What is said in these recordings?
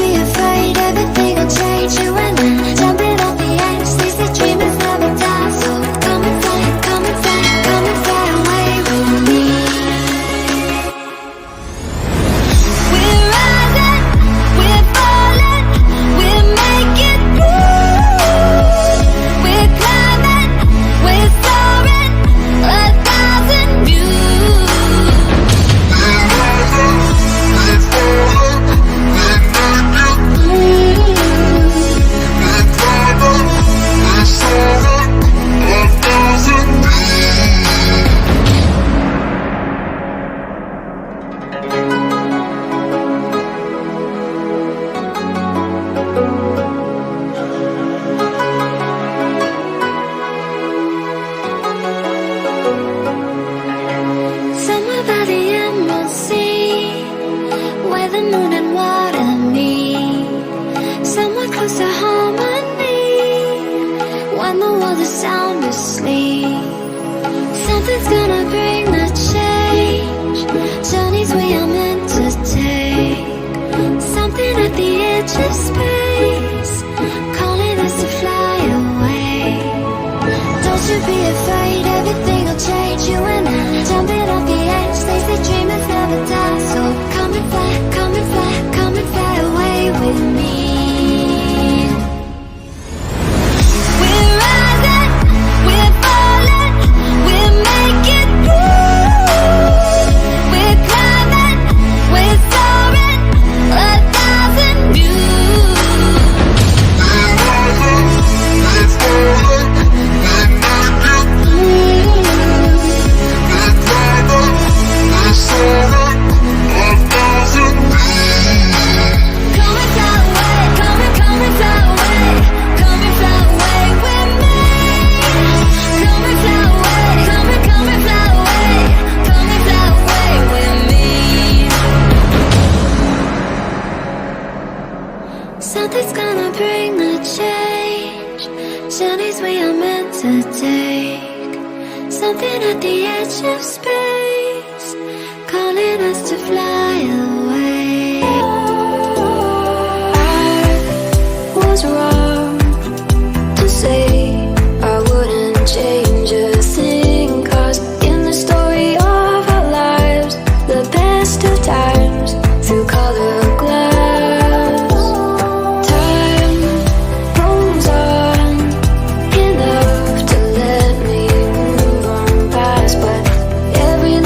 be afraid, everything will change. You and I, jumping off the edge. They say dreamers never die. So come and fly, come and fly, come and fly away with me. We're rising, we're falling, we're making moves. We're climbing, we're soaring, 1,000 views. We're rising, we're falling, we're making moves. We're climbing, we're soaring, 1,000 Somewhere by the emerald sea, where the moon and water meet. Somewhere close to harmony, when the world is sound asleep. Something's gonna bring the change, journeys we are meant to take. Something at the edge of space, calling us to fly away. Don't you be afraid, everything will change. You and I, jumping off the edge. They say dreamers never die. So come and fly, come and fly, come and fly away with me. We're rising, we're falling, we're making moves. We're climbing, we're soaring, 1,000 views. We're rising, we're falling, we're making moves. We're climbing, we're soaring, 1,000 views. Come and fly away, come and fly away, come and fly away with me. Come and fly away, come and fly away, come and fly away with me. Something's gonna bring the change, journeys we are meant to take. Something at the edge of space, calling us to fly away. I was wrong to say I wouldn't change a thing, 'cause in the story of our lives, the best of times through color glass. Time moves on enough to let me move on past, but every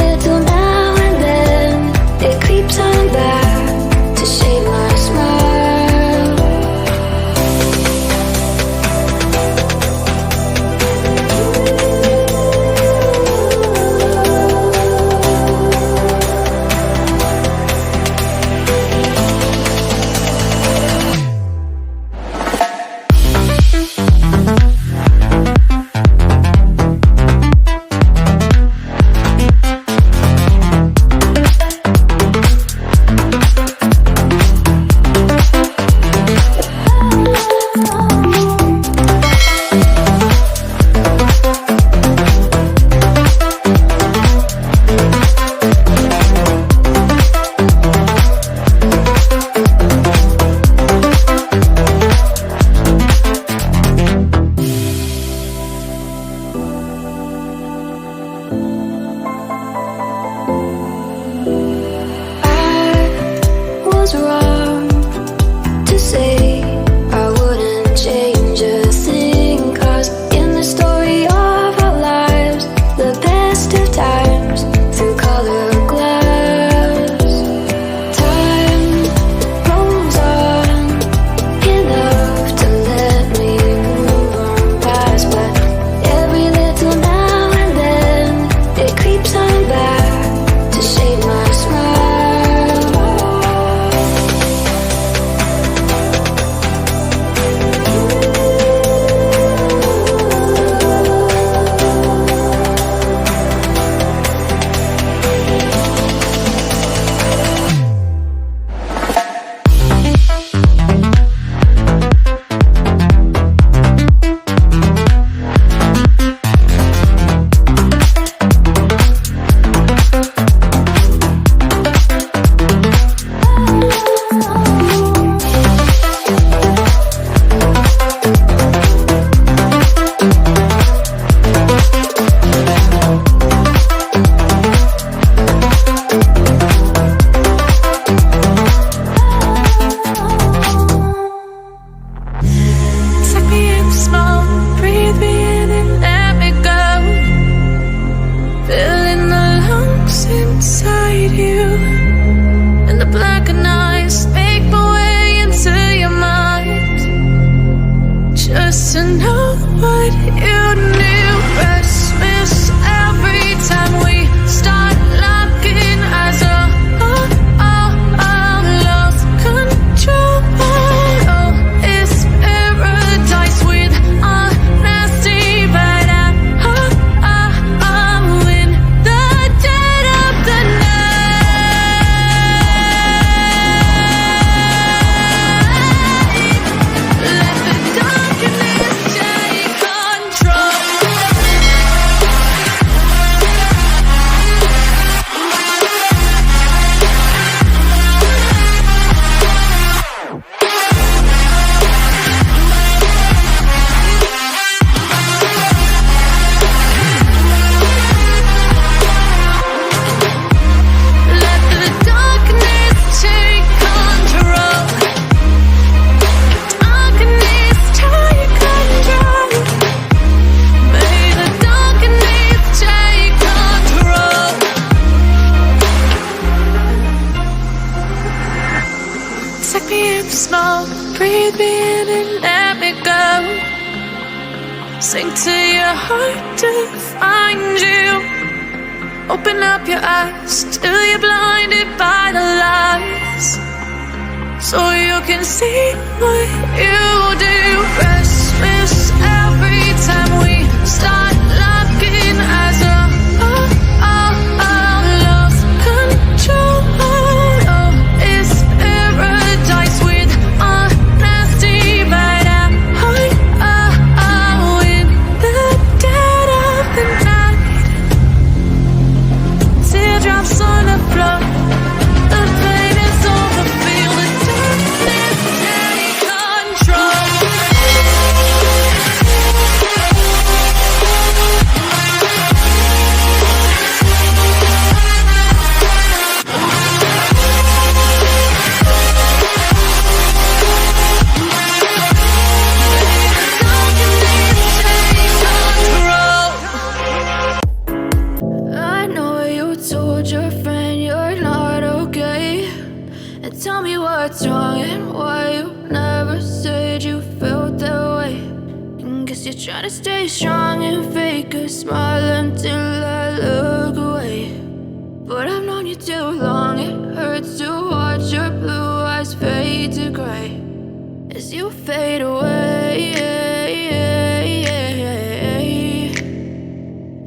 me in smoke, breathe me in and let me go. Sink to your heart to find you. Open up your eyes till you're blinded by the lies, so you can see what you do. Restless every time we start looking as a lost control. Oh, it's paradise with honesty, but I'm in the dead of the night. Teardrops on the floor. The pain is over. Feel the darkness take control. I know you told your friend you're not okay, and tell me what's wrong and why you never said you felt that way. And guess you're trying to stay strong and fake a smile until I look away. But I've known you too long, it hurts to watch your blue eyes fade to gray as you fade away,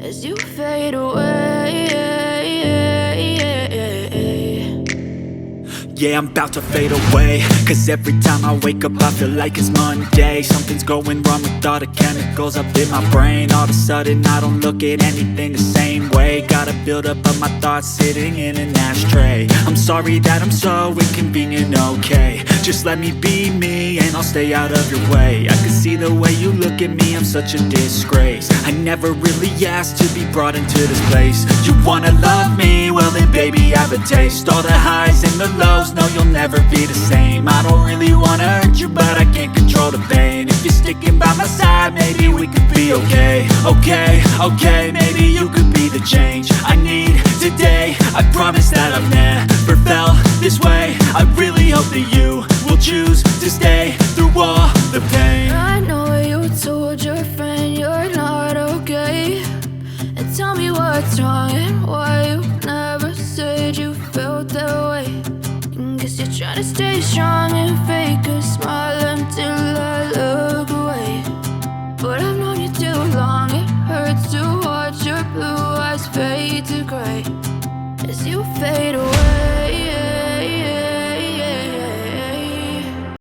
as you fade away. Yeah, I'm about to fade away, cause every time I wake up I feel like it's Monday. Something's going wrong with all the chemicals up in my brain. All of a sudden I don't look at anything the same way. Gotta build up of my thoughts sitting in an ashtray. I'm sorry that I'm so inconvenient, okay. Just let me be me and I'll stay out of your way. I can see the way you look at me, I'm such a disgrace. I never really asked to be brought into this place. You wanna love me? Well then baby I have a taste. All the highs and the lows, no you'll never be the same. I don't really wanna hurt you but I can't control the pain. If you're sticking by my side maybe we could be okay. Okay, maybe you could be the change I need today. I promise that I've never felt this way. I really hope that you will choose to stay through all the pain. I know you told your friend you're not okay, and tell me what's wrong and why you never said you felt that way. And guess you're trying to stay strong and fake a smile until I look away. But I've known you too long, it hurts to watch your blue eyes fade to gray as you fade away.